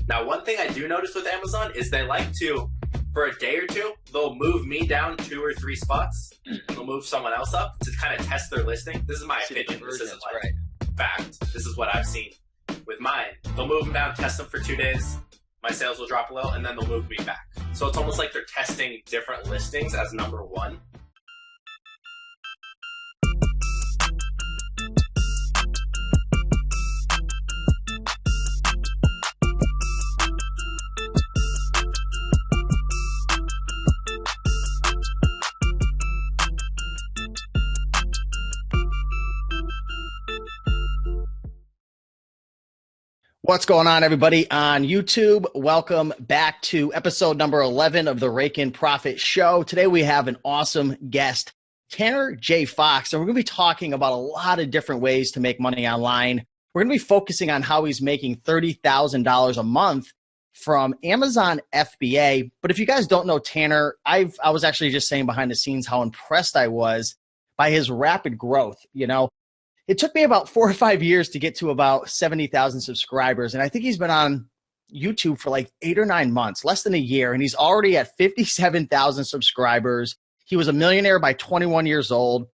Now, one thing I do notice with Amazon is they like to, for a day or two, they'll move me down 2 or 3 spots. They'll move someone else up to kind of test their listing. This is my opinion. This isn't like fact. This is what I've seen with mine. They'll move them down, test them for 2 days. My sales will drop a little, and then they'll move me back. So it's almost like they're testing different listings as number one. What's going on, everybody on YouTube? Welcome back to episode number 11 of the Raiken Profit Show. Today we have an awesome guest, Tanner J. Fox, and we're going to be talking about a lot of different ways to make money online. We're going to be focusing on how he's making $30,000 a month from Amazon FBA. But if you guys don't know Tanner, I was actually just saying behind the scenes how impressed I was by his rapid growth. You know, it took me about 4 or 5 years to get to about 70,000 subscribers. And I think he's been on YouTube for like 8 or 9 months, less than a year. And he's already at 57,000 subscribers. He was a millionaire by 21 years old.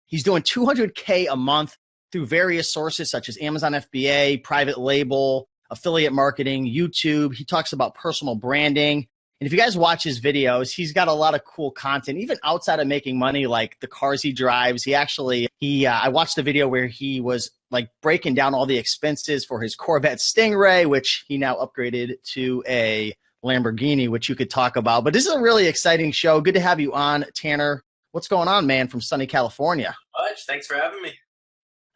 He's doing $200K a month through various sources such as Amazon FBA, private label, affiliate marketing, YouTube. He talks about personal branding. And if you guys watch his videos, he's got a lot of cool content, even outside of making money, like the cars he drives. I watched the video where he was like breaking down all the expenses for his Corvette Stingray, which he now upgraded to a Lamborghini, which you could talk about. But this is a really exciting show. Good to have you on, Tanner. What's going on, man, from sunny California? Thanks for having me.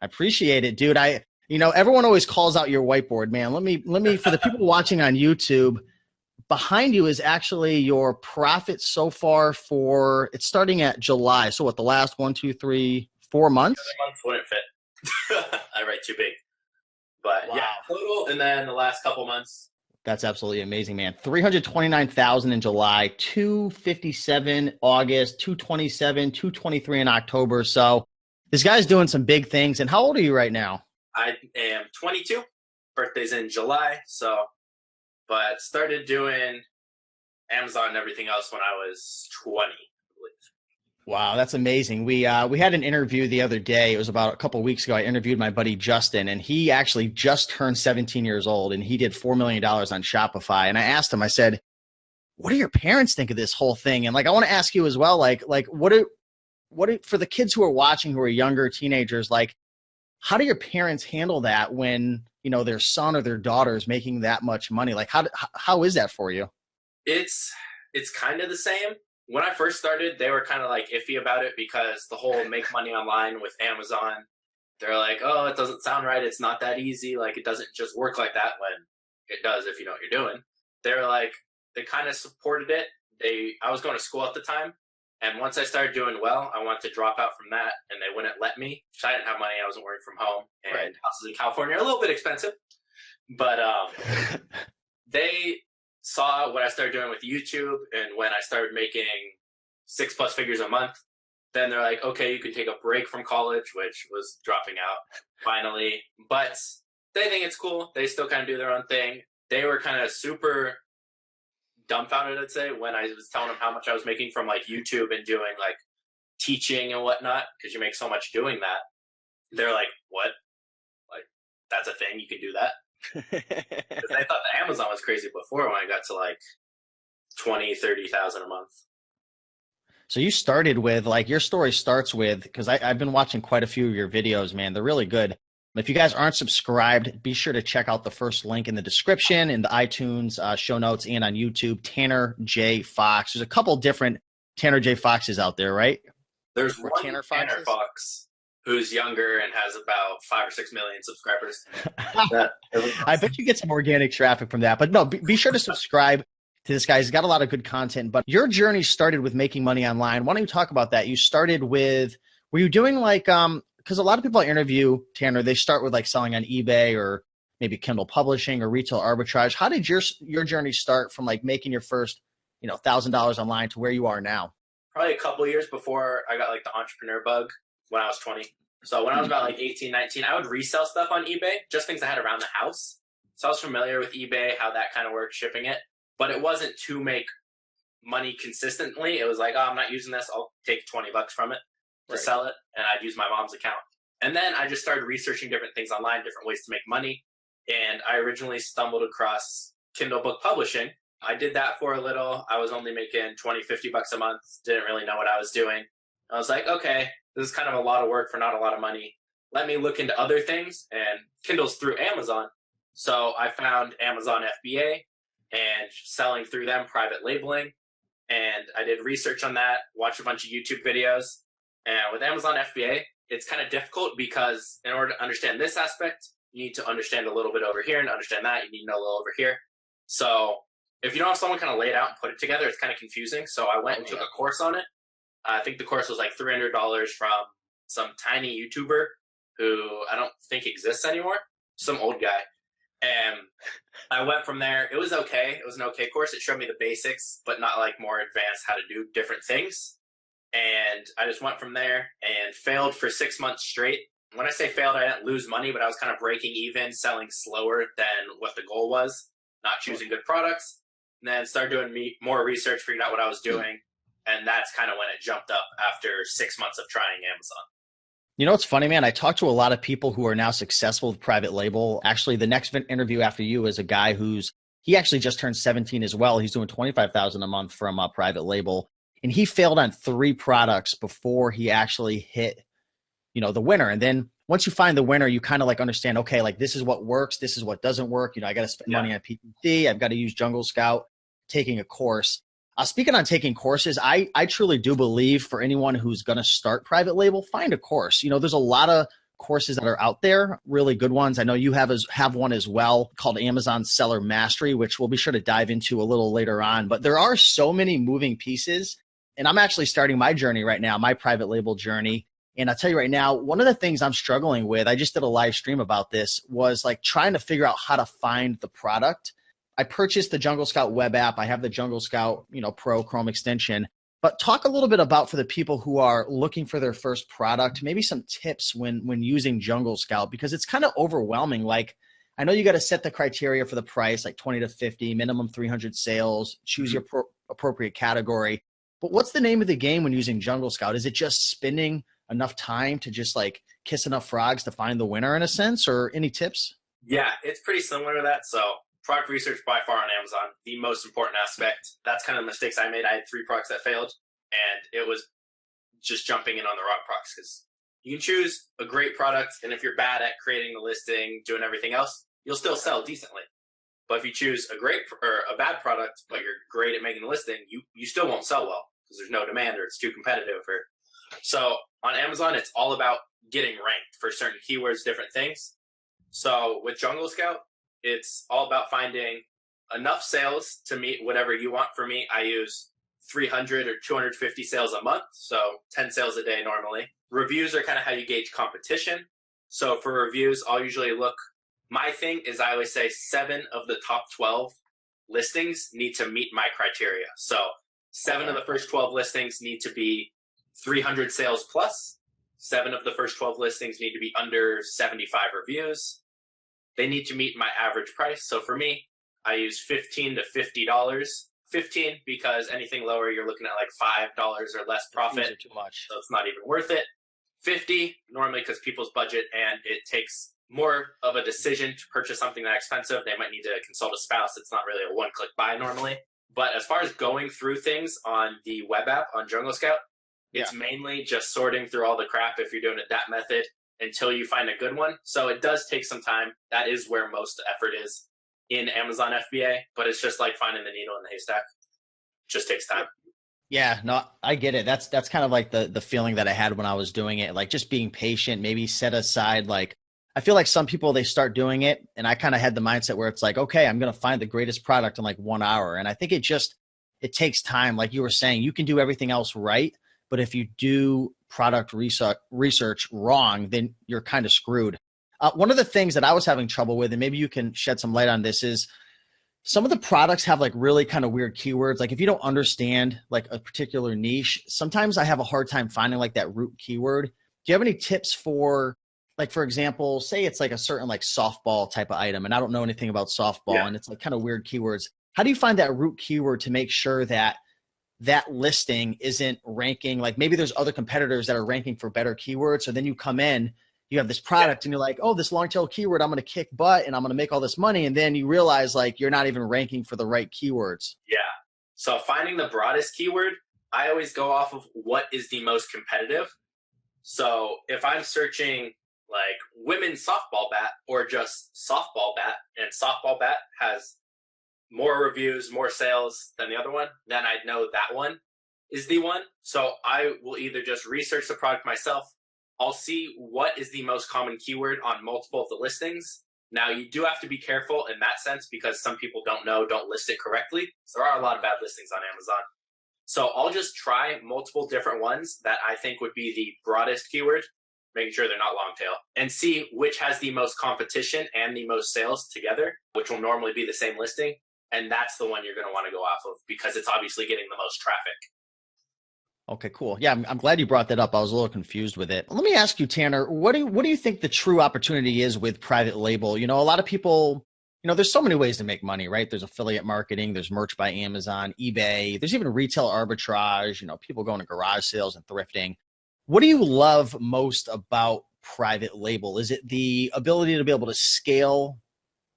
I appreciate it, dude. Everyone always calls out your whiteboard, man. Let me, for the people watching on YouTube, behind you is actually your profit so far it's starting at July. So what, the last 1, 2, 3, 4 months? 4 months wouldn't fit. I write too big. But wow. Yeah, total, and then the last couple months. That's absolutely amazing, man. 329,000 in July, 257 August, 227, 223 in October. So this guy's doing some big things. And how old are you right now? I am 22. Birthday's in July, but started doing Amazon and everything else when I was 20, I believe. Wow, that's amazing. We had an interview the other day. It was about a couple of weeks ago. I interviewed my buddy Justin, and he actually just turned 17 years old, and he did $4 million on Shopify. And I asked him, I said, what do your parents think of this whole thing? And like, I want to ask you as well, like what for the kids who are watching, who are younger teenagers, like, how do your parents handle that when, you know, their son or their daughter is making that much money? Like, how is that for you? It's kind of the same. When I first started, they were kind of like iffy about it because the whole make money online with Amazon, they're like, oh, it doesn't sound right. It's not that easy. Like, it doesn't just work like that, when it does if you know what you're doing. They're like, they kind of supported it. I was going to school at the time. And once I started doing well, I wanted to drop out from that, and they wouldn't let me. I didn't have money. I wasn't working from home. And right. Houses in California are a little bit expensive. But they saw what I started doing with YouTube, and when I started making 6+ figures a month, then they're like, okay, you can take a break from college, which was dropping out finally. But they think it's cool. They still kind of do their own thing. They were kind of super dumbfounded, I'd say, when I was telling them how much I was making from like YouTube and doing like teaching and whatnot, because you make so much doing that. They're like, what? Like, that's a thing? You can do that? Because I thought that Amazon was crazy before, when I got to like 20, 30,000 a month. So you started with, like, your story starts with, because I've been watching quite a few of your videos, man. They're really good. If you guys aren't subscribed, be sure to check out the first link in the description, in the iTunes show notes, and on YouTube, Tanner J. Fox. There's a couple different Tanner J. Foxes out there, right? There's one Tanner Fox who's younger and has about 5 or 6 million subscribers. I bet you get some organic traffic from that. But no, be sure to subscribe to this guy. He's got a lot of good content. But your journey started with making money online. Why don't you talk about that? You started with, were you doing like, because a lot of people I interview, Tanner, they start with like selling on eBay or maybe Kindle publishing or retail arbitrage. How did your journey start from like making your first, $1,000 online to where you are now? Probably a couple of years before I got like the entrepreneur bug when I was 20. So when I was about like 18, 19, I would resell stuff on eBay, just things I had around the house. So I was familiar with eBay, how that kind of worked, shipping it, but it wasn't to make money consistently. It was like, oh, I'm not using this. I'll take $20 from it to sell it. And I'd use my mom's account. And then I just started researching different things online, different ways to make money. And I originally stumbled across Kindle book publishing. I did that for a little. I was only making $20, $50 a month. Didn't really know what I was doing. I was like, okay, this is kind of a lot of work for not a lot of money. Let me look into other things. And Kindle's through Amazon. So I found Amazon FBA and selling through them, private labeling. And I did research on that, watched a bunch of YouTube videos. And with Amazon FBA, it's kind of difficult because in order to understand this aspect, you need to understand a little bit over here, and to understand that, you need to know a little over here. So if you don't have someone kind of lay it out and put it together, it's kind of confusing. So I went and took a course on it. I think the course was like $300 from some tiny YouTuber who I don't think exists anymore, some old guy. And I went from there. It was okay. It was an okay course. It showed me the basics, but not like more advanced how to do different things. And I just went from there and failed for 6 months straight. When I say failed, I didn't lose money, but I was kind of breaking even, selling slower than what the goal was, not choosing good products. And then started doing more research, figured out what I was doing. And that's kind of when it jumped up after 6 months of trying Amazon. You know, what's funny, man. I talked to a lot of people who are now successful with private label. Actually, the next interview after you is a guy he actually just turned 17 as well. He's doing $25,000 a month from a private label. And he failed on 3 products before he actually hit, the winner. And then once you find the winner, you kind of like understand, okay, like this is what works. This is what doesn't work. I got to spend money on PPC. I've got to use Jungle Scout, taking a course. Speaking on taking courses, I truly do believe for anyone who's going to start private label, find a course. There's a lot of courses that are out there, really good ones. I know you have one as well called Amazon Seller Mastery, which we'll be sure to dive into a little later on. But there are so many moving pieces. And I'm actually starting my journey right now, my private label journey. And I'll tell you right now, one of the things I'm struggling with, I just did a live stream about this, was like trying to figure out how to find the product. I purchased the Jungle Scout web app. I have the Jungle Scout, Pro Chrome extension. But talk a little bit about, for the people who are looking for their first product, maybe some tips when using Jungle Scout, because it's kind of overwhelming. Like, I know you got to set the criteria for the price, like 20 to 50, minimum 300 sales, choose your appropriate category. But what's the name of the game when using Jungle Scout? Is it just spending enough time to just like kiss enough frogs to find the winner in a sense, or any tips? Yeah, it's pretty similar to that. So product research by far on Amazon, the most important aspect. That's kind of the mistakes I made. I had 3 products that failed, and it was just jumping in on the wrong products, because you can choose a great product, and if you're bad at creating the listing, doing everything else, you'll still sell decently. But if you choose a bad product, but you're great at making the listing, you still won't sell well because there's no demand or it's too competitive. So on Amazon, it's all about getting ranked for certain keywords, different things. So with Jungle Scout, it's all about finding enough sales to meet whatever you want. For me, I use 300 or 250 sales a month, so 10 sales a day normally. Reviews are kind of how you gauge competition. So for reviews, I'll usually look. My thing is, I always say 7 of the top 12 listings need to meet my criteria. So 7 of the first 12 listings need to be 300 sales plus. 7 of the first 12 listings need to be under 75 reviews. They need to meet my average price. So for me, I use $15 to $50. 15 because anything lower, you're looking at like $5 or less profit. Too much. So it's not even worth it. 50 normally because people's budget, and it takes more of a decision to purchase something that expensive. They might need to consult a spouse. It's not really a one-click buy normally. But as far as going through things on the web app on Jungle Scout, it's mainly just sorting through all the crap if you're doing it that method until you find a good one. So it does take some time. That is where most effort is in Amazon FBA, but it's just like finding the needle in the haystack. It just takes time. Yeah, no, I get it. That's kind of like the feeling that I had when I was doing it, like just being patient, maybe set aside, like, I feel like some people, they start doing it, and I kind of had the mindset where it's like, okay, I'm going to find the greatest product in like 1 hour. And I think it takes time. Like you were saying, you can do everything else right, but if you do product research wrong, then you're kind of screwed. One of the things that I was having trouble with, and maybe you can shed some light on this, is some of the products have like really kind of weird keywords. Like if you don't understand like a particular niche, sometimes I have a hard time finding like that root keyword. Do you have any tips for Like, for example, say it's like a certain like softball type of item, and I don't know anything about Yeah. softball, and it's like kind of weird keywords. How do you find that root keyword to make sure that that listing isn't ranking? Like maybe there's other competitors that are ranking for better keywords. So then you come in, you have this Yeah. product and you're like, oh, this long tail keyword, I'm going to kick butt and I'm going to make all this money. And then you realize like you're not even ranking for the right keywords. Yeah. So finding the broadest keyword, I always go off of what is the most competitive. So if I'm searching like women's softball bat or just softball bat, and softball bat has more reviews, more sales than the other one, then I'd know that one is the one. So I will either just research the product myself. I'll see what is the most common keyword on multiple of the listings. Now, you do have to be careful in that sense because some people don't list it correctly. So there are a lot of bad listings on Amazon. So I'll just try multiple different ones that I think would be the broadest keyword, making sure they're not long tail, and see which has the most competition and the most sales together, which will normally be the same listing. And that's the one you're going to want to go off of because it's obviously getting the most traffic. Okay, cool. Yeah, I'm glad you brought that up. I was a little confused with it. Let me ask you, Tanner, what do you think the true opportunity is with private label? You know, a lot of people, you know, there's so many ways to make money, right? There's affiliate marketing, there's merch by Amazon, eBay, there's even retail arbitrage, you know, people going to garage sales and thrifting. What do you love most about private label? Is it the ability to be able to scale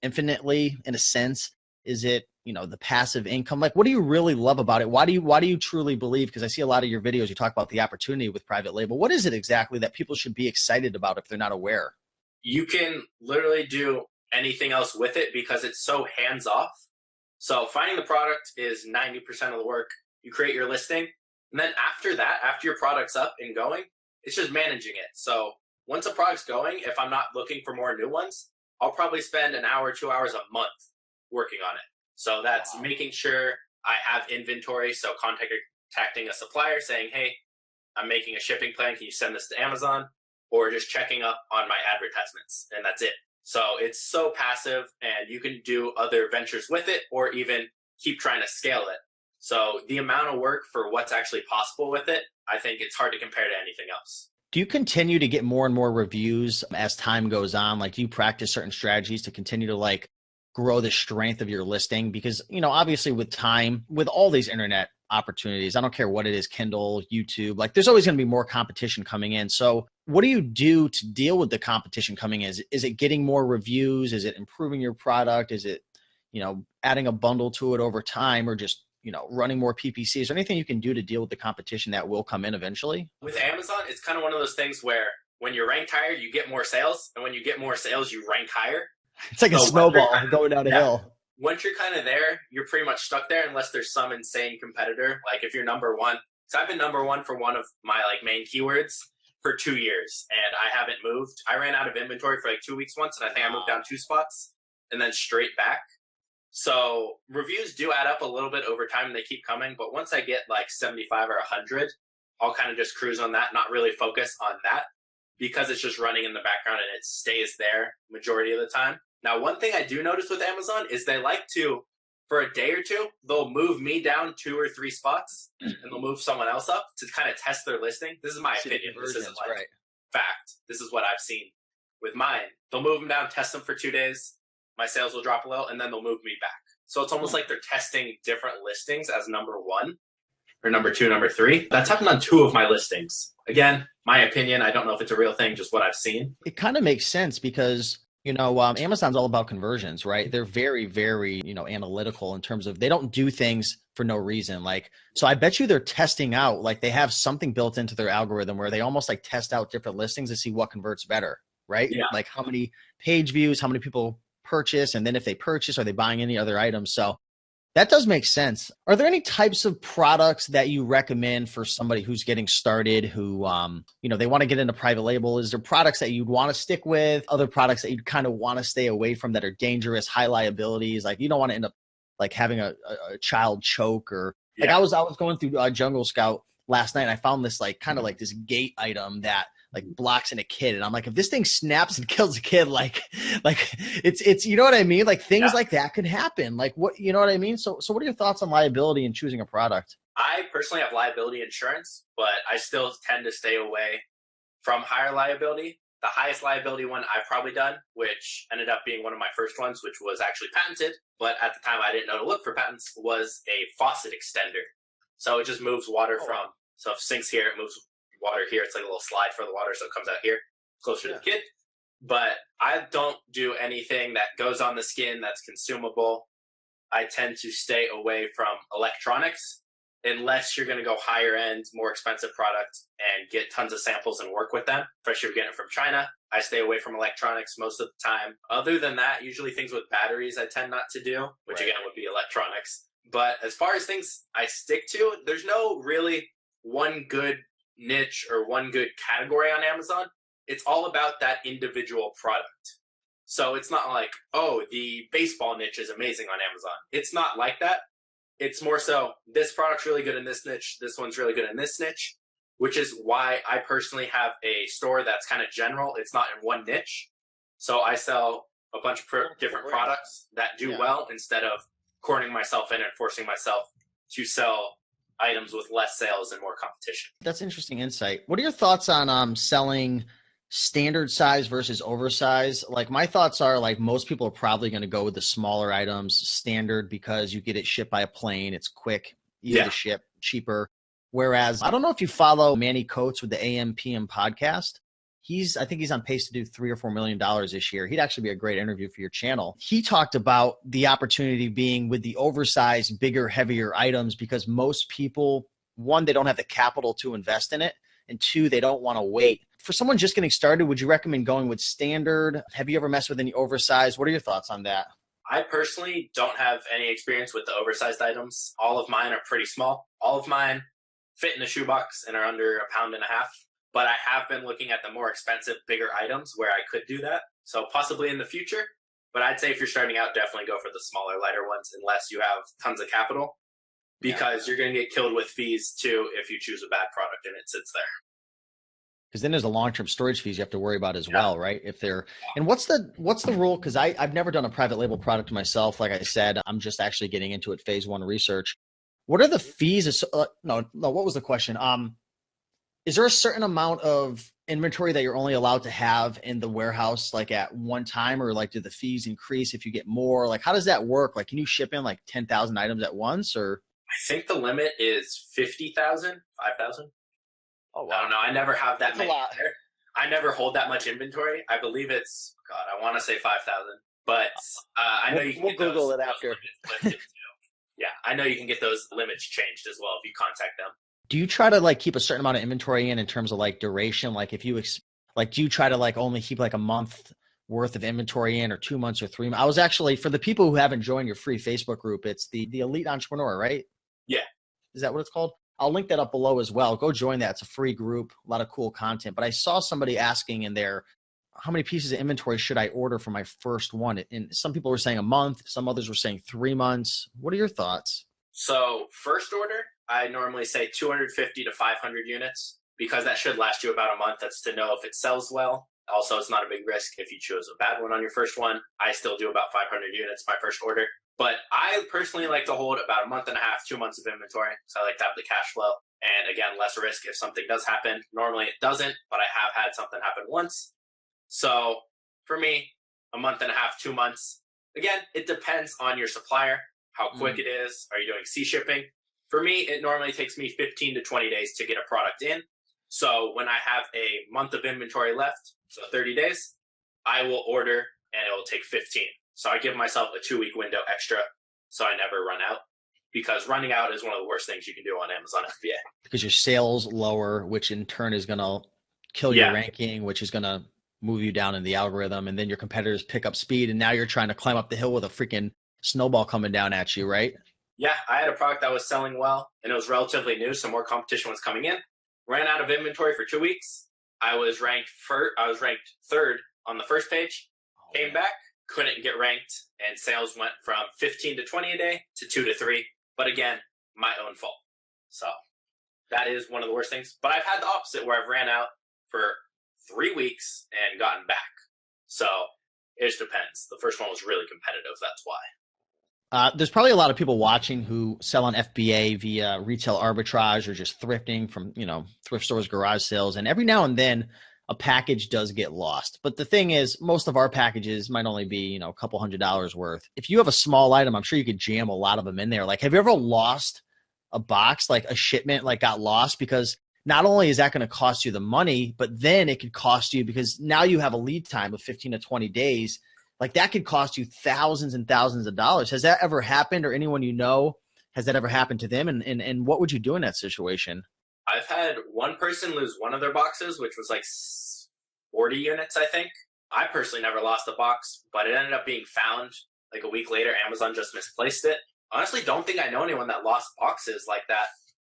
infinitely in a sense? Is it, you know, the passive income? Like, what do you really love about it? Why do you truly believe? Because I see a lot of your videos, you talk about the opportunity with private label. What is it exactly that people should be excited about if they're not aware? You can literally do anything else with it because it's so hands off. So finding the product is 90% of the work. You create your listing. And then after that, after your product's up and going, it's just managing it. So once a product's going, if I'm not looking for more new ones, I'll probably spend an hour, 2 hours a month working on it. So that's making sure I have inventory. So contacting a supplier saying, hey, I'm making a shipping plan. Can you send this to Amazon? Or just checking up on my advertisements. And that's it. So it's so passive and you can do other ventures with it or even keep trying to scale it. So the amount of work for what's actually possible with it, I think it's hard to compare to anything else. Do you continue to get more and more reviews as time goes on? Like, do you practice certain strategies to continue to like grow the strength of your listing? Because, you know, obviously with time, with all these internet opportunities, I don't care what it is, Kindle, YouTube, like there's always going to be more competition coming in. So what do you do to deal with the competition coming in? Is it getting more reviews? Is it improving your product? Is it, you know, adding a bundle to it over time, or just, you know, running more PPC? Is there anything you can do to deal with the competition that will come in eventually? With Amazon, it's kind of one of those things where when you're ranked higher, you get more sales. And when you get more sales, you rank higher. It's like a snowball going down a hill. Once you're kind of there, you're pretty much stuck there unless there's some insane competitor. Like if you're number one. So I've been number one for one of my like main keywords for 2 years and I haven't moved. I ran out of inventory for like 2 weeks once and I think I moved down 2 spots and then straight back. So reviews do add up a little bit over time and they keep coming. But once I get like 75 or 100, I'll kind of just cruise on that, not really focus on that because it's just running in the background and it stays there majority of the time. Now, one thing I do notice with Amazon is they like to, for a day or two, they'll move me down 2 or 3 spots and they'll move someone else up to kind of test their listing. This is my opinion. This isn't like fact. This is what I've seen with mine. They'll move them down, test them for 2 days. My sales will drop a little and then they'll move me back. So it's almost like they're testing different listings as number one or number two, number three. That's happened on 2 of my listings. Again, my opinion. I don't know if it's a real thing, just what I've seen. It kind of makes sense because, you know, Amazon's all about conversions, right? They're very, very, you know, analytical in terms of they don't do things for no reason. Like, so I bet you they're testing out, like they have something built into their algorithm where they almost like test out different listings to see what converts better, right? Yeah. Like how many page views, how many people purchase, and then if they purchase, are they buying any other items? So that does make sense. Are there any types of products that you recommend for somebody who's getting started, who, you know, they want to get into private label? Is there products that you'd want to stick with, other products that you'd kind of want to stay away from that are dangerous, high liabilities? Like you don't want to end up like having a child choke or like I was going through Jungle Scout last night and I found this like kind of like this gate item that like blocks in a kid. And I'm like, if this thing snaps and kills a kid, like it's, you know what I mean? Like things like that could happen. Like what, you know what I mean? So what are your thoughts on liability and choosing a product? I personally have liability insurance, but I still tend to stay away from higher liability The highest liability one I've probably done, which ended up being one of my first ones, which was actually patented, but at the time I didn't know to look for patents, was a faucet extender. So it just moves water so if it sinks here, it moves water here. It's like a little slide for the water, so it comes out here, closer to the kid. But I don't do anything that goes on the skin that's consumable. I tend to stay away from electronics unless you're going to go higher end, more expensive product and get tons of samples and work with them, especially if you're getting it from China. I stay away from electronics most of the time. Other than that, usually things with batteries I tend not to do, which again would be electronics. But as far as things I stick to, there's no really one good niche or one good category on Amazon. It's all about that individual product. So it's not like, oh, the baseball niche is amazing on Amazon. It's not like that. It's more so, this product's really good in this niche, this one's really good in this niche, which is why I personally have a store that's kind of general. It's not in one niche. So I sell a bunch of different products that do well instead of cornering myself in and forcing myself to sell items with less sales and more competition. That's interesting insight. What are your thoughts on selling standard size versus oversized? Like, my thoughts are, like, most people are probably going to go with the smaller items, standard, because you get it shipped by a plane. It's quick, easy to ship, cheaper. Whereas, I don't know if you follow Manny Coates with the AM/PM podcast. I think he's on pace to do $3 or $4 million this year. He'd actually be a great interview for your channel. He talked about the opportunity being with the oversized, bigger, heavier items, because most people, one, they don't have the capital to invest in it, and two, they don't want to wait. For someone just getting started, would you recommend going with standard? Have you ever messed with any oversized? What are your thoughts on that? I personally don't have any experience with the oversized items. All of mine are pretty small. All of mine fit in a shoebox and are under 1.5 pounds. But I have been looking at the more expensive, bigger items where I could do that. So possibly in the future. But I'd say if you're starting out, definitely go for the smaller, lighter ones, unless you have tons of capital. Because you're going to get killed with fees, too, if you choose a bad product and it sits there. Because then there's a long-term storage fees you have to worry about as well, right? If they're and what's the rule? Because I've never done a private label product myself. Like I said, I'm just actually getting into it, phase 1 research. What are the fees? No. What was the question? Is there a certain amount of inventory that you're only allowed to have in the warehouse, like at one time, or like do the fees increase if you get more? Like, how does that work? Like, can you ship in like 10,000 items at once, or? I think the limit is 50,000, 5,000. Oh, wow. I don't know. I never have that many there. I never hold that much inventory. I believe it's, I want to say 5,000. But I know you can get Google those, it after. Those yeah, I know you can get those limits changed as well if you contact them. Do you try to like keep a certain amount of inventory in terms of like duration? Like if you do you try to like only keep like a month worth of inventory in, or 2 months or 3 months? I was actually, for the people who haven't joined your free Facebook group, it's the Elite Entrepreneur, right? Yeah. Is that what it's called? I'll link that up below as well. Go join that. It's a free group, a lot of cool content. But I saw somebody asking in there, how many pieces of inventory should I order for my first one? And some people were saying a month. Some others were saying 3 months. What are your thoughts? So first order, I normally say 250 to 500 units, because that should last you about a month. That's to know if it sells well. Also, it's not a big risk if you choose a bad one on your first one. I still do about 500 units my first order. But I personally like to hold about 1.5 months, 2 months of inventory. So I like to have the cash flow. And again, less risk if something does happen. Normally it doesn't, but I have had something happen once. So for me, 1.5 months, 2 months. Again, it depends on your supplier, how quick it is. Are you doing sea shipping? For me, it normally takes me 15 to 20 days to get a product in. So when I have a month of inventory left, so 30 days, I will order and it will take 15. So I give myself a 2-week window extra so I never run out, because running out is one of the worst things you can do on Amazon FBA. Because your sales lower, which in turn is going to kill your ranking, which is going to move you down in the algorithm. And then your competitors pick up speed, and now you're trying to climb up the hill with a freaking snowball coming down at you, right? Yeah, I had a product that was selling well, and it was relatively new, so more competition was coming in. Ran out of inventory for 2 weeks. I was ranked third on the first page. Came back, couldn't get ranked, and sales went from 15 to 20 a day to 2 to 3. But again, my own fault. So that is one of the worst things. But I've had the opposite, where I've ran out for 3 weeks and gotten back. So it just depends. The first one was really competitive. That's why. There's probably a lot of people watching who sell on FBA via retail arbitrage or just thrifting from, thrift stores, garage sales. And every now and then a package does get lost. But the thing is, most of our packages might only be, a couple $100 worth. If you have a small item, I'm sure you could jam a lot of them in there. Like, have you ever lost a box, like a shipment, like got lost? Because not only is that going to cost you the money, but then it could cost you, because now you have a lead time of 15 to 20 days. Like, that could cost you thousands and thousands of dollars. Has that ever happened, or anyone has that ever happened to them? And what would you do in that situation? I've had one person lose one of their boxes, which was like 40 units, I think. I personally never lost a box, but it ended up being found like a week later. Amazon just misplaced it. Honestly, don't think I know anyone that lost boxes like that,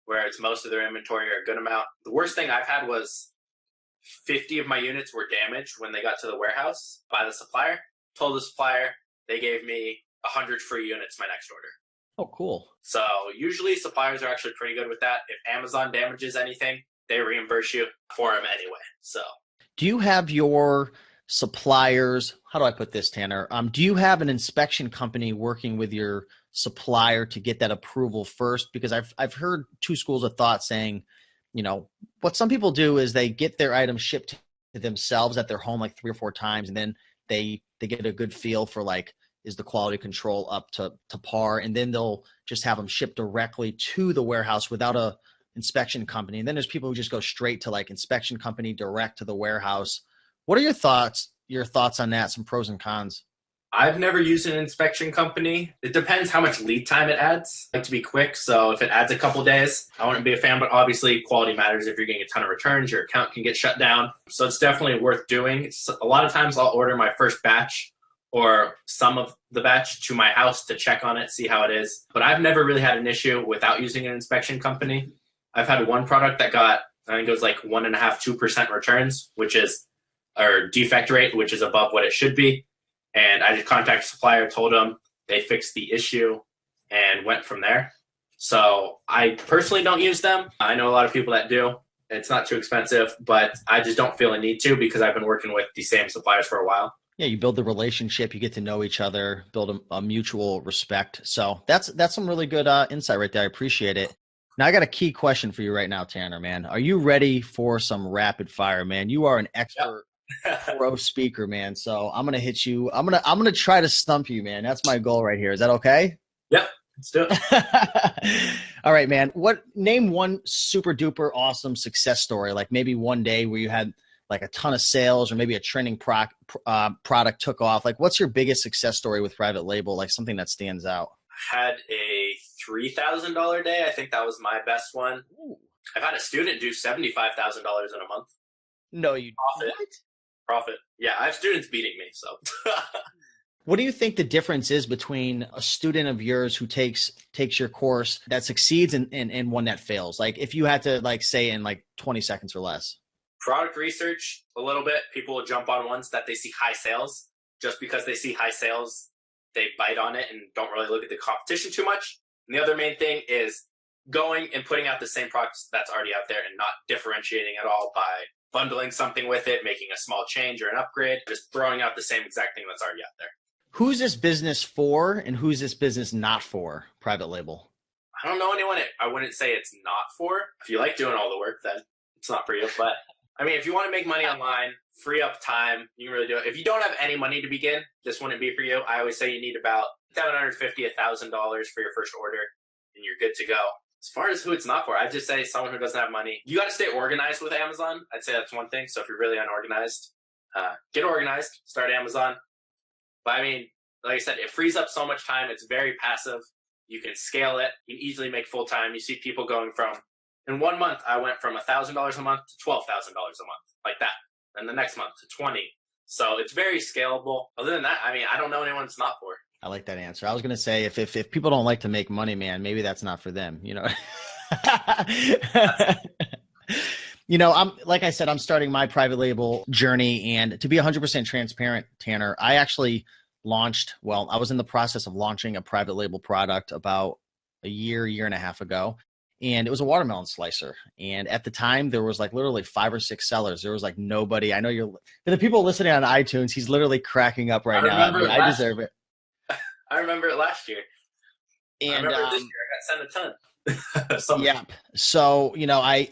where it's most of their inventory or a good amount. The worst thing I've had was 50 of my units were damaged when they got to the warehouse by the supplier. Told the supplier, they gave me 100 free units my next order. Oh, cool. So usually suppliers are actually pretty good with that. If Amazon damages anything, they reimburse you for them anyway. So do you have your suppliers, how do I put this, Tanner? Do you have an inspection company working with your supplier to get that approval first? Because I've heard two schools of thought saying, what some people do is they get their items shipped to themselves at their home like 3 or 4 times, and then they get a good feel for, like, is the quality control up to par, and then they'll just have them shipped directly to the warehouse without a inspection company. And then there's people who just go straight to, like, inspection company direct to the warehouse. What are your thoughts on that? Some pros and cons. I've never used an inspection company. It depends how much lead time it adds. I like to be quick, so if it adds a couple days, I wouldn't be a fan, but obviously quality matters. If you're getting a ton of returns, your account can get shut down. So it's definitely worth doing. A lot of times I'll order my first batch or some of the batch to my house to check on it, see how it is. But I've never really had an issue without using an inspection company. I've had one product that got, I think it was like 1.5–2% returns, or defect rate, which is above what it should be. And I just contacted the supplier, told them, they fixed the issue, and went from there. So I personally don't use them. I know a lot of people that do. It's not too expensive, but I just don't feel a need to, because I've been working with the same suppliers for a while. Yeah, you build the relationship, you get to know each other, build a mutual respect. So that's some really good insight right there. I appreciate it. Now I got a key question for you right now, Tanner, man. Are you ready for some rapid fire, man? You are an expert pro speaker, man. So I'm gonna hit you. I'm gonna try to stump you, man. That's my goal right here. Is that okay? Yep, let's do it. All right, man. Name one super duper awesome success story, like maybe one day where you had like a ton of sales, or maybe a trending product took off. Like, what's your biggest success story with private label? Like something that stands out. I had a $3,000 day. I think that was my best one. Ooh. I've had a student do $75,000 in a month. No, you Profit. Yeah, I have students beating me. So, what do you think the difference is between a student of yours who takes your course that succeeds and one that fails? Like, if you had to, like, say in like 20 seconds or less. Product research, a little bit. People will jump on ones that they see high sales. Just because they see high sales, they bite on it and don't really look at the competition too much. And the other main thing is going and putting out the same products that's already out there and not differentiating at all by bundling something with it, making a small change or an upgrade, just throwing out the same exact thing that's already out there. Who's this business for, and who's this business not for, private label? I don't know anyone I wouldn't say it's not for. If you like doing all the work, then it's not for you. But I mean, if you want to make money online, free up time, you can really do it. If you don't have any money to begin, this wouldn't be for you. I always say you need about $750, $1,000 for your first order, and you're good to go. As far as who it's not for, I'd just say someone who doesn't have money. You got to stay organized with Amazon. I'd say that's one thing. So if you're really unorganized, get organized, start Amazon. But I mean, like I said, it frees up so much time. It's very passive. You can scale it. You can easily make full time. You see people going from, in 1 month, I went from $1,000 a month to $12,000 a month, like that. And the next month to 20. So it's very scalable. Other than that, I mean, I don't know anyone it's not for. I like that answer. I was going to say, if people don't like to make money, man, maybe that's not for them, you know? You know, like I said, I'm starting my private label journey, and to be 100% transparent, Tanner, I actually I was in the process of launching a private label product about a year and a half ago. And it was a watermelon slicer. And at the time, there was like literally 5 or 6 sellers. There was like nobody. I know for the people listening on iTunes, he's literally cracking up right now. I deserve it. I remember it last year. And I remember this year I got sent a ton. Some, So,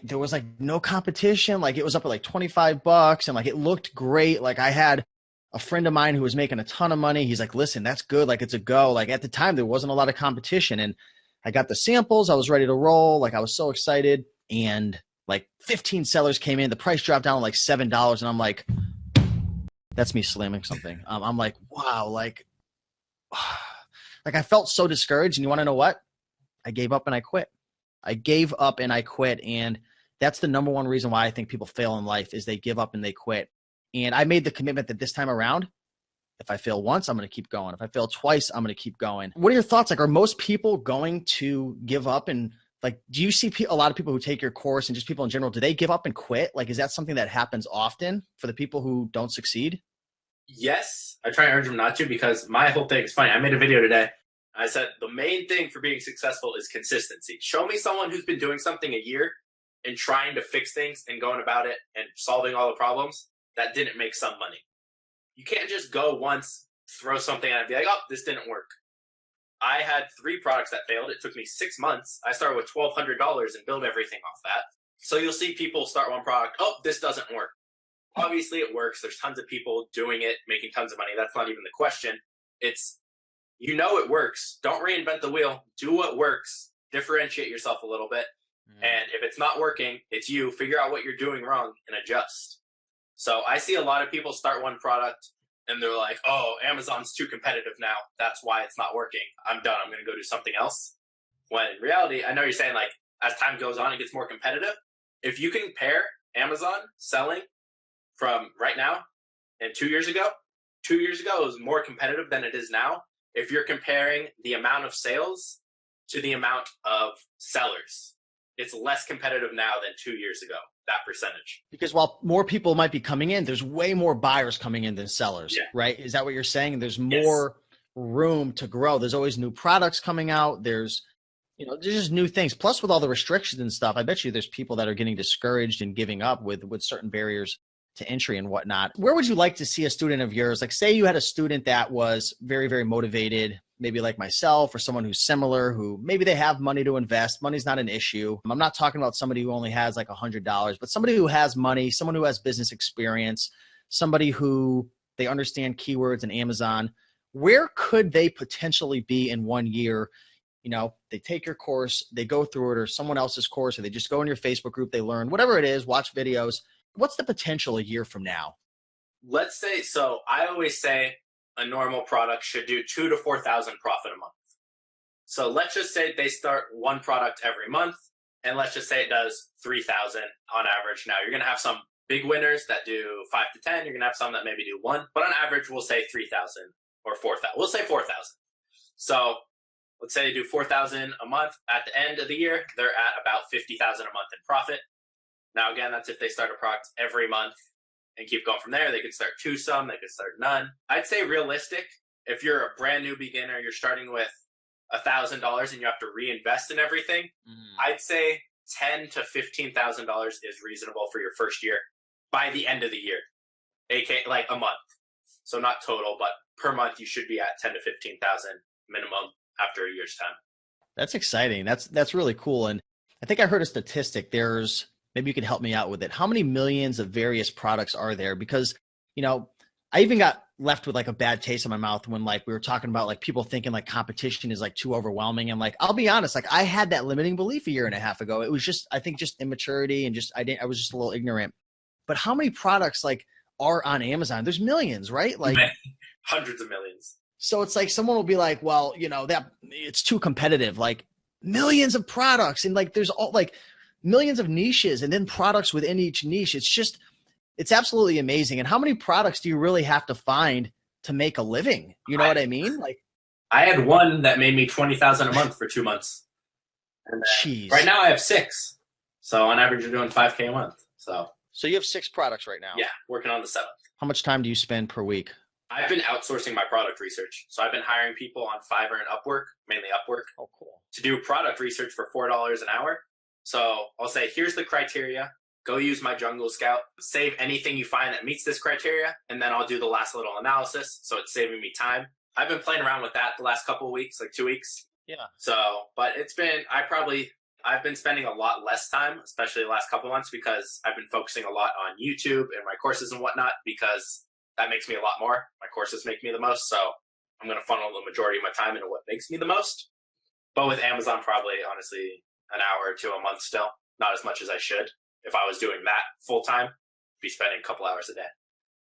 there was like no competition. Like it was up at like $25 and like it looked great. Like I had a friend of mine who was making a ton of money. He's like, listen, that's good. Like it's a go. Like at the time, there wasn't a lot of competition. And I got the samples. I was ready to roll. Like I was so excited. And like 15 sellers came in. The price dropped down to like $7. And I'm like, that's me slamming something. I'm like, wow. Like I felt so discouraged. And you want to know what? I gave up and I quit. I gave up and I quit. And that's the number one reason why I think people fail in life is they give up and they quit. And I made the commitment that this time around, if I fail once, I'm going to keep going. If I fail twice, I'm going to keep going. What are your thoughts? Like, are most people going to give up? And like, do you see a lot of people who take your course and just people in general, do they give up and quit? Like, is that something that happens often for the people who don't succeed? yes, I try and urge them not to, because my whole thing is funny. I made a video today. I said the main thing for being successful is consistency. Show me someone who's been doing something a year and trying to fix things and going about it and solving all the problems that didn't make some money. You can't just go once, throw something at it and be like, oh, this didn't work. I had 3 products that failed. It took me 6 months. I started with $1,200 and built everything off that. So you'll see people start one product. Oh, this doesn't work. Obviously it works. There's tons of people doing it, making tons of money. That's not even the question. It's, it works. Don't reinvent the wheel. Do what works. Differentiate yourself a little bit. And if it's not working, it's you. Figure out what you're doing wrong and adjust. So I see a lot of people start one product and they're like, oh, Amazon's too competitive now. That's why it's not working. I'm done. I'm going to go do something else. When in reality, I know you're saying like as time goes on, it gets more competitive. If you can compare Amazon selling from right now and 2 years ago, it was more competitive than it is now. If you're comparing the amount of sales to the amount of sellers, it's less competitive now than 2 years ago, that percentage. Because while more people might be coming in, there's way more buyers coming in than sellers, right? Is that what you're saying? There's more room to grow. There's always new products coming out. There's just new things. Plus with all the restrictions and stuff, I bet you there's people that are getting discouraged and giving up with certain barriers to entry and whatnot. Where would you like to see a student of yours? Like say you had a student that was very, very motivated, maybe like myself or someone who's similar, who maybe they have money to invest. Money's not an issue. I'm not talking about somebody who only has like $100, but somebody who has money, someone who has business experience, somebody who they understand keywords and Amazon. Where could they potentially be in 1 year? They take your course, they go through it, or someone else's course, or they just go in your Facebook group, they learn whatever it is, watch videos. What's the potential a year from now? Let's say, so I always say a normal product should do 2,000 to 4,000 profit a month. So let's just say they start one product every month, and let's just say it does 3,000 on average. Now you're going to have some big winners that do 5 to 10. You're going to have some that maybe do 1, but on average, we'll say 3,000 or 4,000. We'll say 4,000. So let's say they do 4,000 a month. At the end of the year, they're at about 50,000 a month in profit. Now, again, that's if they start a product every month and keep going from there. They could start 2 some, they could start none. I'd say realistic, if you're a brand new beginner, you're starting with $1,000 and you have to reinvest in everything, I'd say $10,000 to $15,000 is reasonable for your first year by the end of the year, aka like a month. So not total, but per month you should be at 10,000 to 15,000 minimum after a year's time. That's exciting. That's really cool. And I think I heard a statistic. Maybe you could help me out with it. How many millions of various products are there? Because, I even got left with like a bad taste in my mouth when like we were talking about like people thinking like competition is like too overwhelming. And like, I'll be honest, like I had that limiting belief a year and a half ago. It was just, I think just immaturity and I was just a little ignorant. But how many products like are on Amazon? There's millions, right? Like hundreds of millions. So it's like someone will be like, well, that it's too competitive, like millions of products and like there's all like millions of niches and then products within each niche. It's absolutely amazing. And how many products do you really have to find to make a living? You know what I mean? Like I had one that made me 20,000 a month for 2 months. And right now I have 6. So on average, you're doing 5K a month. So you have 6 products right now? Yeah, working on the 7th. How much time do you spend per week? I've been outsourcing my product research. So I've been hiring people on Fiverr and Upwork, mainly Upwork. Oh, cool. To do product research for $4 an hour. So I'll say, here's the criteria. Go use my Jungle Scout. Save anything you find that meets this criteria. And then I'll do the last little analysis. So it's saving me time. I've been playing around with that the last couple of weeks, like 2 weeks. Yeah. So, but I probably I've been spending a lot less time, especially the last couple of months, because I've been focusing a lot on YouTube and my courses and whatnot, because that makes me a lot more. My courses make me the most, so I'm going to funnel the majority of my time into what makes me the most. But with Amazon, probably, honestly, an hour to a month still. Not as much as I should. If I was doing that full time, be spending a couple hours a day.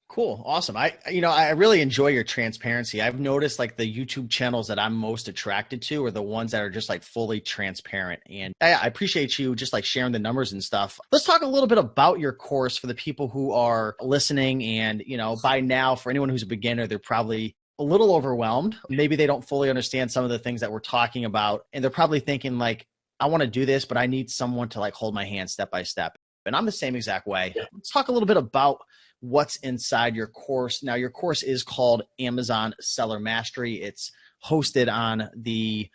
Cool. Awesome. I really enjoy your transparency. I've noticed like the YouTube channels that I'm most attracted to are the ones that are just like fully transparent. And I appreciate you just like sharing the numbers and stuff. Let's talk a little bit about your course for the people who are listening. And, by now, for anyone who's a beginner, they're probably a little overwhelmed. Maybe they don't fully understand some of the things that we're talking about. And they're probably thinking like, I want to do this, but I need someone to like hold my hand step by step. And I'm the same exact way. Yeah. Let's talk a little bit about what's inside your course. Now, your course is called Amazon Seller Mastery. It's hosted on the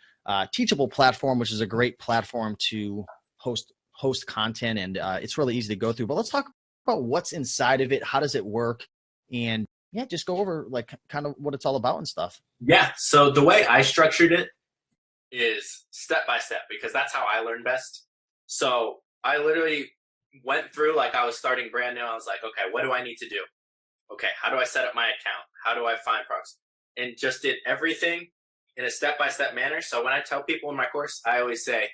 Teachable platform, which is a great platform to host content, and it's really easy to go through. But let's talk about what's inside of it. How does it work? And yeah, just go over like kind of what it's all about and stuff. Yeah. So the way I structured it is step by step, because that's how I learn best. So I literally went through like I was starting brand new. I was like, okay, what do I need to do? Okay, how do I set up my account? How do I find products? And just did everything in a step-by-step manner. So when I tell people in my course, I always say,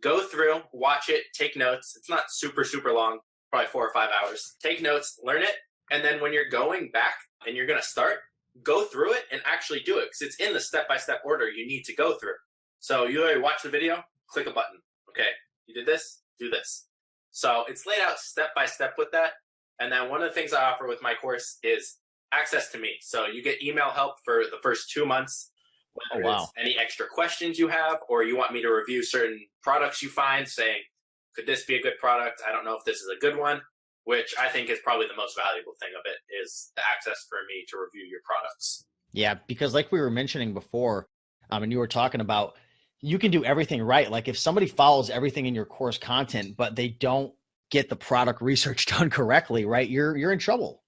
go through, watch it, take notes. It's not super, super long, probably 4 or 5 hours. Take notes, learn it. And then when you're going back and you're going to start, go through it and actually do it, because it's in the step-by-step order you need to go through. So you already watch the video, click a button. Okay, you did this, do this. So it's laid out step by step with that. And then one of the things I offer with my course is access to me. So you get email help for the first 2 months. Whether it's any extra questions you have, or you want me to review certain products you find, saying, could this be a good product? I don't know if this is a good one, which I think is probably the most valuable thing of it, is the access for me to review your products. Yeah, because like we were mentioning before, and you were talking about, you can do everything right. Like if somebody follows everything in your course content, but they don't get the product research done correctly, right? You're in trouble.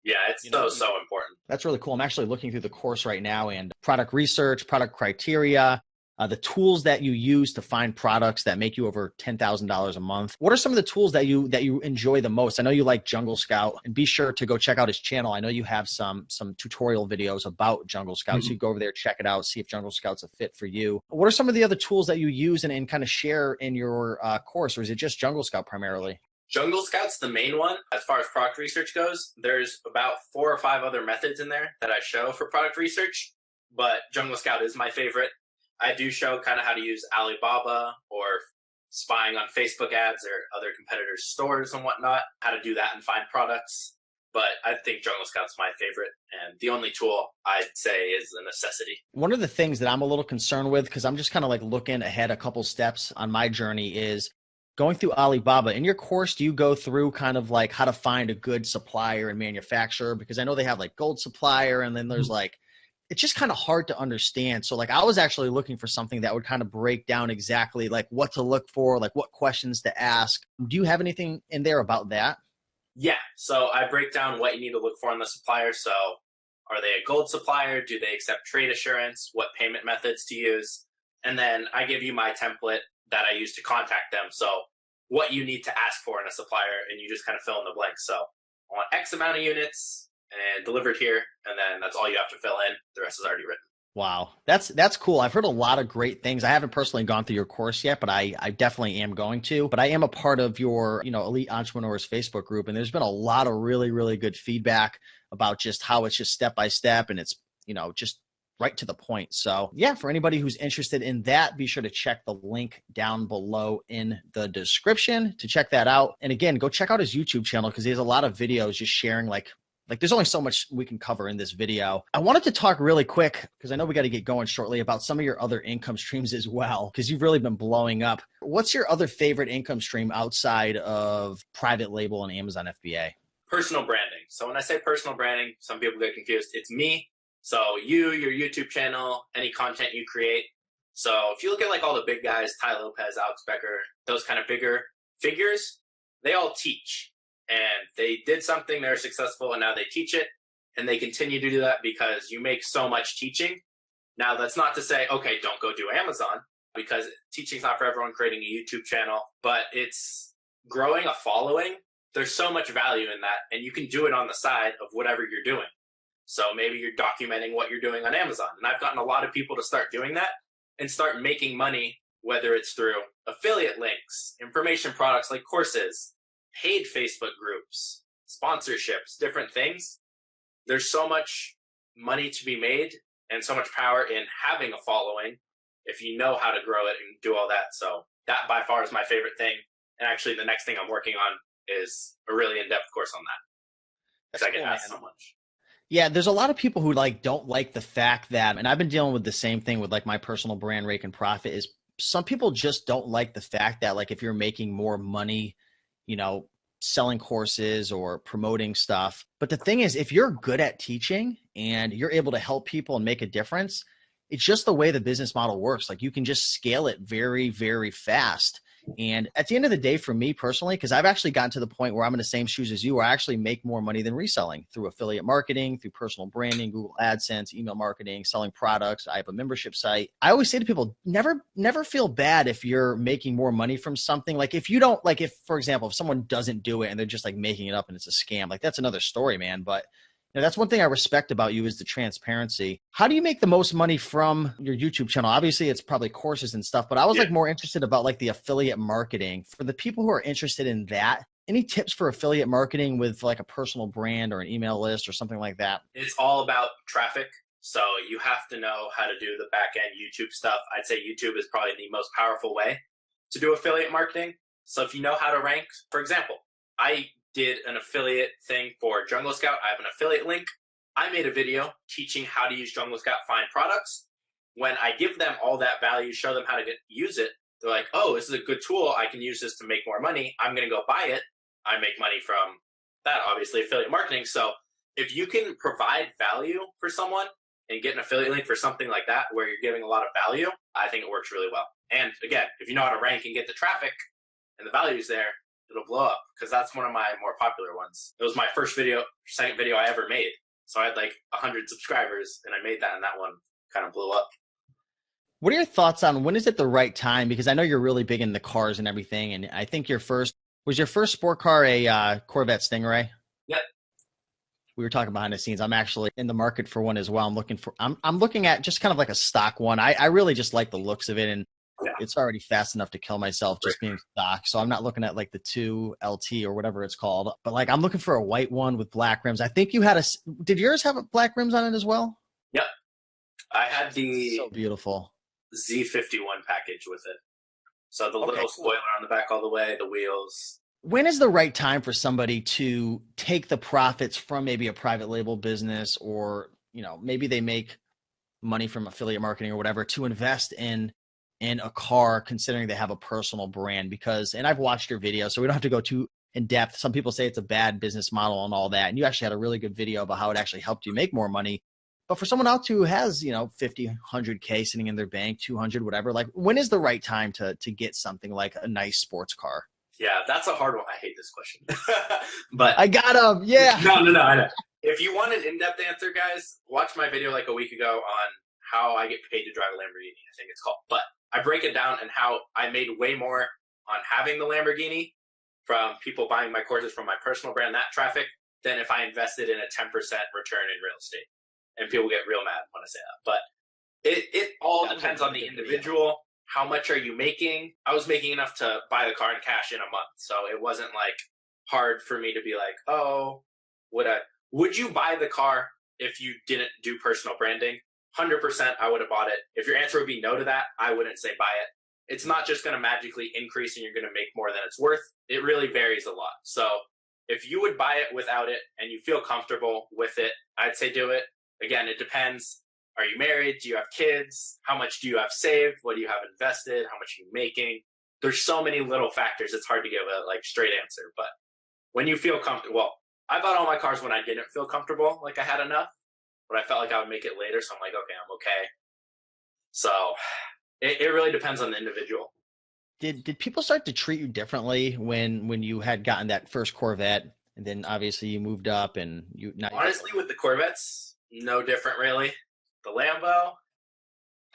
Yeah, it's so important. That's really cool. I'm actually looking through the course right now, and product research, product criteria, the tools that you use to find products that make you over $10,000 a month. What are some of the tools that you enjoy the most? I know you like Jungle Scout, and be sure to go check out his channel. I know you have some tutorial videos about Jungle Scout. So you go over there, check it out, see if Jungle Scout's a fit for you. What are some of the other tools that you use and kind of share in your course, or is it just Jungle Scout primarily? Jungle Scout's the main one. As far as product research goes, there's about 4 or 5 other methods in there that I show for product research, but Jungle Scout is my favorite. I do show kind of how to use Alibaba or spying on Facebook ads or other competitors' stores and whatnot, how to do that and find products. But I think Jungle Scout's my favorite, and the only tool I'd say is a necessity. One of the things that I'm a little concerned with, because I'm just kind of like looking ahead a couple steps on my journey, is going through Alibaba. In your course, do you go through kind of like how to find a good supplier and manufacturer? Because I know they have like gold supplier, and then there's like, it's just kind of hard to understand. So like I was actually looking for something that would kind of break down exactly like what to look for, like what questions to ask. Do you have anything in there about that? Yeah. So I break down what you need to look for in the supplier. So are they a gold supplier? Do they accept trade assurance? What payment methods to use? And then I give you my template that I use to contact them. So what you need to ask for in a supplier, and you just kind of fill in the blanks. So I want X amount of units and delivered here, and then that's all you have to fill in. The rest is already written. Wow. That's cool. I've heard a lot of great things. I haven't personally gone through your course yet, but I definitely am going to. But I am a part of your, Elite Entrepreneurs Facebook group, and there's been a lot of really, really good feedback about just how it's just step by step, and it's, just right to the point. So yeah, for anybody who's interested in that, be sure to check the link down below in the description to check that out. And again, go check out his YouTube channel, because he has a lot of videos just sharing like there's only so much we can cover in this video. I wanted to talk really quick, because I know we got to get going shortly, about some of your other income streams as well, because you've really been blowing up. What's your other favorite income stream outside of private label and Amazon FBA? Personal branding. So when I say personal branding, some people get confused. It's me. So you, your YouTube channel, any content you create. So if you look at like all the big guys, Ty Lopez, Alex Becker, those kind of bigger figures, they all teach. And they did something, they're successful, and now they teach it. And they continue to do that because you make so much teaching. Now, that's not to say, okay, don't go do Amazon. because teaching's not for everyone, creating a YouTube channel, but it's growing a following. There's so much value in that, and you can do it on the side of whatever you're doing. So maybe you're documenting what you're doing on Amazon. And I've gotten a lot of people to start doing that and start making money, whether it's through affiliate links, information products like courses, paid Facebook groups, sponsorships, different things. There's so much money to be made and so much power in having a following if you know how to grow it and do all that. So that by far is my favorite thing. And actually the next thing I'm working on is a really in-depth course on that. Because I get asked so much. Yeah, there's a lot of people who don't like the fact that, and I've been dealing with the same thing with my personal brand, Raiken Profit, is some people just don't like the fact that if you're making more money, selling courses or promoting stuff. But the thing is, if you're good at teaching and you're able to help people and make a difference, it's just the way the business model works. You can just scale it very, very fast. And at the end of the day, for me personally, because I've actually gotten to the point where I'm in the same shoes as you, where I actually make more money than reselling through affiliate marketing, through personal branding, Google AdSense, email marketing, selling products. I have a membership site. I always say to people, never feel bad if you're making more money from something. If you don't, if, for example, if someone doesn't do it and they're just making it up and it's a scam, that's another story, man. But that's one thing I respect about you is the transparency. How do you make the most money from your YouTube channel? Obviously, it's probably courses and stuff, but I was more interested about the affiliate marketing. For the people who are interested in that, any tips for affiliate marketing with a personal brand or an email list or something like that? It's all about traffic. So you have to know how to do the back end YouTube stuff. I'd say YouTube is probably the most powerful way to do affiliate marketing. So if you know how to rank, for example, I did an affiliate thing for Jungle Scout. I have an affiliate link. I made a video teaching how to use Jungle Scout find products. When I give them all that value, show them how to use it, they're like, oh, this is a good tool. I can use this to make more money. I'm going to go buy it. I make money from that, obviously, affiliate marketing. So if you can provide value for someone and get an affiliate link for something like that, where you're giving a lot of value, I think it works really well. And again, if you know how to rank and get the traffic and the value's there, it'll blow up, because that's one of my more popular ones. It was my second video I ever made. So I had 100 subscribers and I made that, and that one kind of blew up. What are your thoughts on when is it the right time? Because I know you're really big in the cars and everything. And I think was your first sport car a Corvette Stingray? Yep. We were talking behind the scenes. I'm actually in the market for one as well. I'm looking at just kind of a stock one. I really just like the looks of it, and it's already fast enough to kill myself just being stock. So I'm not looking at the 2 LT or whatever it's called, but I'm looking for a white one with black rims. I think you had did yours have black rims on it as well? Yep. I had the so beautiful Z51 package with it. So the little spoiler on the back all the way, the wheels. When is the right time for somebody to take the profits from maybe a private label business, or, maybe they make money from affiliate marketing or whatever, to invest in a car, considering they have a personal brand? And I've watched your video, so we don't have to go too in depth. Some people say it's a bad business model and all that. And you actually had a really good video about how it actually helped you make more money. But for someone else who has, 50, 100K sitting in their bank, 200, whatever, when is the right time to get something like a nice sports car? Yeah, that's a hard one. I hate this question. But I got him. Yeah. No, I know. If you want an in-depth answer, guys, watch my video a week ago on how I get paid to drive a Lamborghini, I think it's called. But I break it down and how I made way more on having the Lamborghini from people buying my courses from my personal brand, that traffic, than if I invested in a 10% return in real estate. And people get real mad when I say that. But it all depends on the individual. How much are you making? I was making enough to buy the car in cash in a month. So it wasn't hard for me to be oh, would you buy the car if you didn't do personal branding? 100% I would have bought it. If your answer would be no to that, I wouldn't say buy it. It's not just going to magically increase and you're going to make more than it's worth. It really varies a lot. So if you would buy it without it and you feel comfortable with it, I'd say do it. Again, it depends. Are you married? Do you have kids? How much do you have saved? What do you have invested? How much are you making? There's so many little factors. It's hard to give a straight answer. But when you feel comfortable, I bought all my cars when I didn't feel comfortable, I had enough, but I felt I would make it later. So I'm okay, I'm okay. So it really depends on the individual. Did people start to treat you differently when you had gotten that first Corvette, and then obviously you moved up and honestly with the Corvettes, no different really. The Lambo,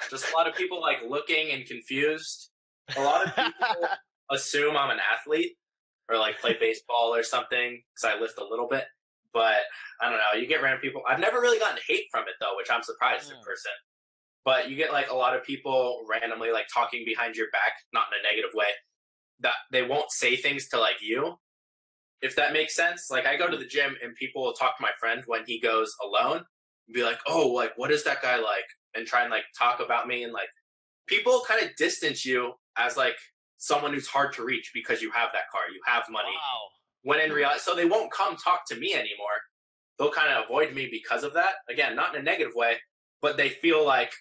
Just a lot of people like looking and confused. A lot of people assume I'm an athlete or like play baseball or something because I lift a little bit. But I don't know. You get random people. I've never really gotten hate from it though, which I'm surprised in person. But you get like a lot of people randomly like talking behind your back, not in a negative way, that they won't say things to like you, if that makes sense. Like I go to the gym and people will talk to my friend when he goes alone and be like, oh, like what is that guy like? And try and like talk about me, and like people kind of distance you as like someone who's hard to reach because you have that car, you have money. Wow. When in reality, so they won't come talk to me anymore. They'll kind of avoid me because of that. Again, not in a negative way, but they feel like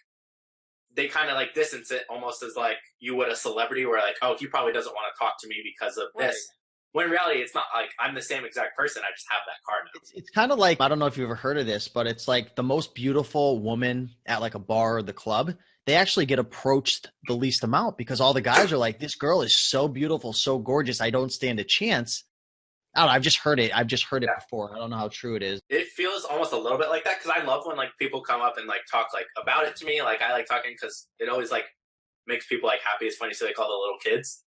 they kind of like distance it almost as like you would a celebrity where like, oh, he probably doesn't want to talk to me because of this. When in reality, it's not like I'm the same exact person. I just have that car now. It's kind of like, I don't know if you've ever heard of this, but it's like the most beautiful woman at like a bar or the club, they actually get approached the least amount because all the guys are like, this girl is so beautiful, so gorgeous, I don't stand a chance. I don't know, I've just heard it before. I don't know how true it is. It feels almost a little bit like that because I love when like people come up and like talk like about it to me. Like I like talking because it always like makes people like happy. It's funny, so they call the little kids.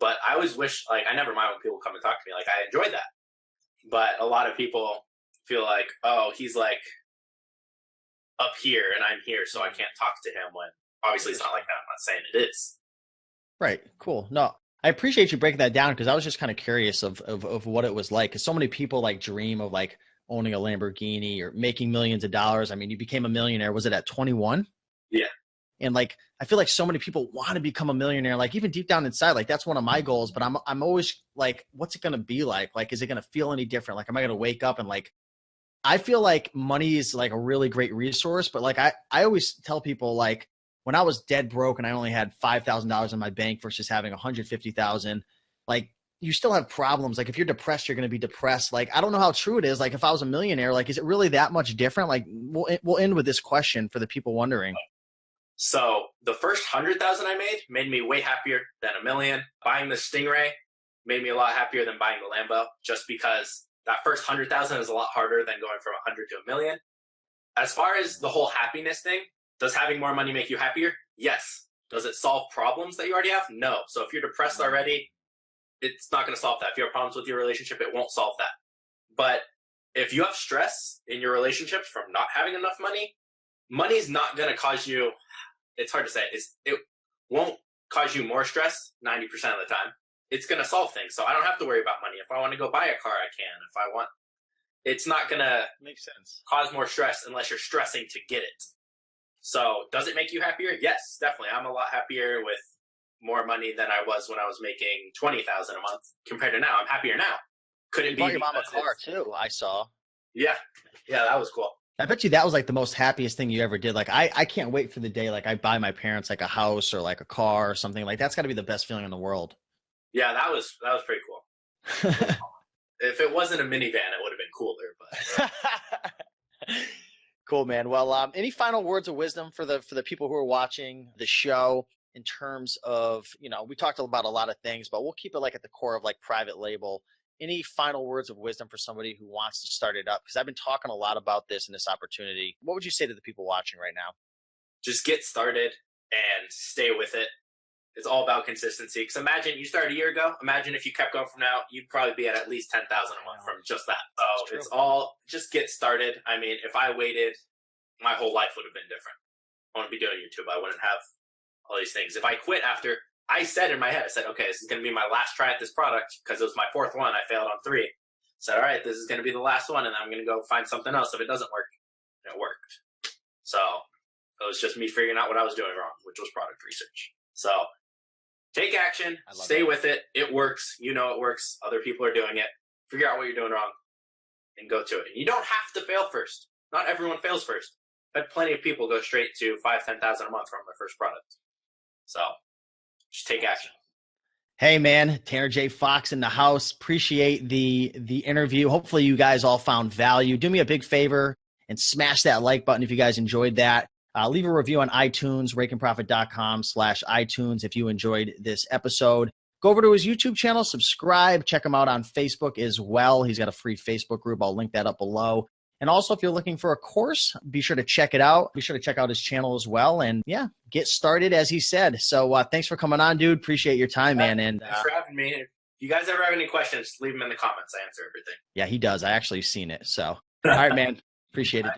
But I always wish, like, I never mind when people come and talk to me. Like, I enjoy that. But a lot of people feel like, oh, he's like up here and I'm here, so I can't talk to him, when obviously it's not like that. I'm not saying it is. Right. Cool. No, I appreciate you breaking that down because I was just kind of curious of what it was like. Because so many people like dream of like owning a Lamborghini or making millions of dollars. I mean, you became a millionaire. Was it at 21? Yeah. And like, I feel like so many people want to become a millionaire, like even deep down inside, like that's one of my goals, but I'm always like, what's it going to be like? Like, is it going to feel any different? Like, am I going to wake up and like, I feel like money is like a really great resource, but like, I always tell people like when I was dead broke and I only had $5,000 in my bank versus having 150,000, like you still have problems. Like if you're depressed, you're going to be depressed. Like, I don't know how true it is. Like if I was a millionaire, like, is it really that much different? Like we'll end with this question for the people wondering. So the first 100,000 I made me way happier than a million. Buying the Stingray made me a lot happier than buying the Lambo, just because that first 100,000 is a lot harder than going from 100 to a million. As far as the whole happiness thing, does having more money make you happier? Yes. Does it solve problems that you already have? No. So if you're depressed already, it's not going to solve that. If you have problems with your relationship, it won't solve that. But if you have stress in your relationships from not having enough money, money's not going to cause you, it's hard to say, it won't cause you more stress 90% of the time. It's going to solve things. So I don't have to worry about money. If I want to go buy a car, I can. If I want, it's not going to make sense, cause more stress unless you're stressing to get it. So does it make you happier? Yes, definitely. I'm a lot happier with more money than I was when I was making 20,000 a month compared to now. I'm happier now. Couldn't be. You bought your mom a car too, I saw. Yeah, that was cool. I bet you that was like the most happiest thing you ever did. Like I can't wait for the day like I buy my parents like a house or like a car or something. Like that's got to be the best feeling in the world. Yeah, that was pretty cool. If it wasn't a minivan, it would have been cooler. But cool, man. Well, any final words of wisdom for the people who are watching the show in terms of, you know, we talked about a lot of things, but we'll keep it like at the core of like private label. Any final words of wisdom for somebody who wants to start it up? Because I've been talking a lot about this and this opportunity. What would you say to the people watching right now? Just get started and stay with it. It's all about consistency. Because imagine you started a year ago. Imagine if you kept going from now, you'd probably be at least 10,000 a month from just that. So it's all just get started. I mean, if I waited, my whole life would have been different. I wouldn't be doing YouTube. I wouldn't have all these things. If I quit after, I said in my head, I said, okay, this is going to be my last try at this product because it was my fourth one. I failed on 3. I said, all right, this is going to be the last one, and I'm going to go find something else. If it doesn't work, it worked. So it was just me figuring out what I was doing wrong, which was product research. So take action, stay with it. It works. You know it works. Other people are doing it. Figure out what you're doing wrong and go to it. And you don't have to fail first. Not everyone fails first. I've had plenty of people go straight to 5,000, 10,000 a month from their first product. So just take action. Hey man, Tanner J. Fox in the house. Appreciate the interview. Hopefully you guys all found value. Do me a big favor and smash that like button if you guys enjoyed that. Leave a review on iTunes, RaikenProfit.com/iTunes if you enjoyed this episode. Go over to his YouTube channel, subscribe, check him out on Facebook as well. He's got a free Facebook group. I'll link that up below. And also, if you're looking for a course, be sure to check it out. Be sure to check out his channel as well. And yeah, get started, as he said. So thanks for coming on, dude. Appreciate your time, man. And thanks for having me. If you guys ever have any questions, leave them in the comments. I answer everything. Yeah, he does. I actually seen it. So, all right, man. Appreciate it.